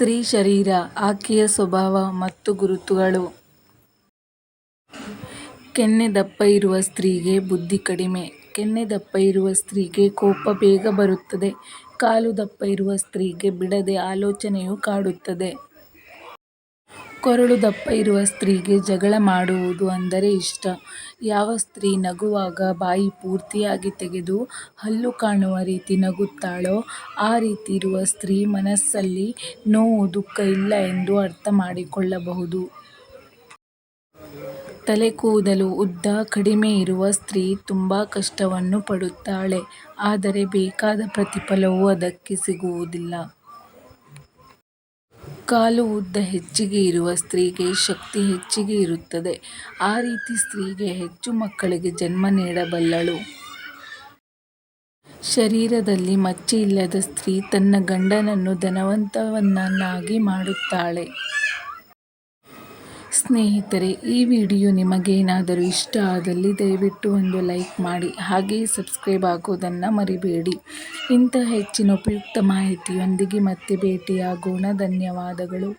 ಸ್ತ್ರೀ ಶರೀರ, ಆಕೆಯ ಸ್ವಭಾವ ಮತ್ತು ಗುರುತುಗಳು. ಕೆನ್ನೆ ದಪ್ಪ ಇರುವ ಸ್ತ್ರೀಗೆ ಬುದ್ಧಿ ಕಡಿಮೆ. ಕೆನ್ನೆ ದಪ್ಪ ಇರುವ ಸ್ತ್ರೀಗೆ ಕೋಪ ಬೇಗ ಬರುತ್ತದೆ. ಕಾಲು ದಪ್ಪ ಇರುವ ಸ್ತ್ರೀಗೆ ಬಿಡದೆ ಆಲೋಚನೆಯು ಕಾಡುತ್ತದೆ. ಕೊರಳು ದಪ್ಪ ಇರುವ ಸ್ತ್ರೀಗೆ ಜಗಳ ಮಾಡುವುದು ಅಂದರೆ ಇಷ್ಟ. ಯಾವ ಸ್ತ್ರೀ ನಗುವಾಗ ಬಾಯಿ ಪೂರ್ತಿಯಾಗಿ ತೆಗೆದು ಹಲ್ಲು ಕಾಣುವ ರೀತಿ ನಗುತ್ತಾಳೋ ಆ ರೀತಿ ಇರುವ ಸ್ತ್ರೀ ಮನಸ್ಸಲ್ಲಿ ನೋವು ದುಃಖ ಇಲ್ಲ ಎಂದು ಅರ್ಥ ಮಾಡಿಕೊಳ್ಳಬಹುದು. ತಲೆ ಕೂದಲು ಉದ್ದ ಕಡಿಮೆ ಇರುವ ಸ್ತ್ರೀ ತುಂಬ ಕಷ್ಟವನ್ನು ಪಡುತ್ತಾಳೆ, ಆದರೆ ಬೇಕಾದ ಪ್ರತಿಫಲವು ಅದಕ್ಕೆ ಸಿಗುವುದಿಲ್ಲ. ಕಾಲು ಉದ್ದ ಹೆಚ್ಚಿಗೆ ಇರುವ ಸ್ತ್ರೀಗೆ ಶಕ್ತಿ ಹೆಚ್ಚಿಗೆ ಇರುತ್ತದೆ. ಆ ರೀತಿ ಸ್ತ್ರೀಗೆ ಹೆಚ್ಚು ಮಕ್ಕಳಿಗೆ ಜನ್ಮ ನೀಡಬಲ್ಲಳು. ಶರೀರದಲ್ಲಿ ಮಚ್ಚೆ ಇಲ್ಲದ ಸ್ತ್ರೀ ತನ್ನ ಗಂಡನನ್ನು ಧನವಂತನನ್ನಾಗಿ ಮಾಡುತ್ತಾಳೆ. ಸ್ನೇಹಿತರೆ, ಈ ವಿಡಿಯೋ ನಿಮಗೇನಾದರೂ ಇಷ್ಟ ಆದಲ್ಲಿ ದಯವಿಟ್ಟು ಒಂದು ಲೈಕ್ ಮಾಡಿ, ಹಾಗೆಯೇ ಸಬ್ಸ್ಕ್ರೈಬ್ ಆಗೋದನ್ನು ಮರಿಬೇಡಿ. ಇಂತಹ ಹೆಚ್ಚಿನ ಉಪಯುಕ್ತ ಮಾಹಿತಿಯೊಂದಿಗೆ ಮತ್ತೆ ಭೇಟಿಯಾಗೋಣ. ಧನ್ಯವಾದಗಳು.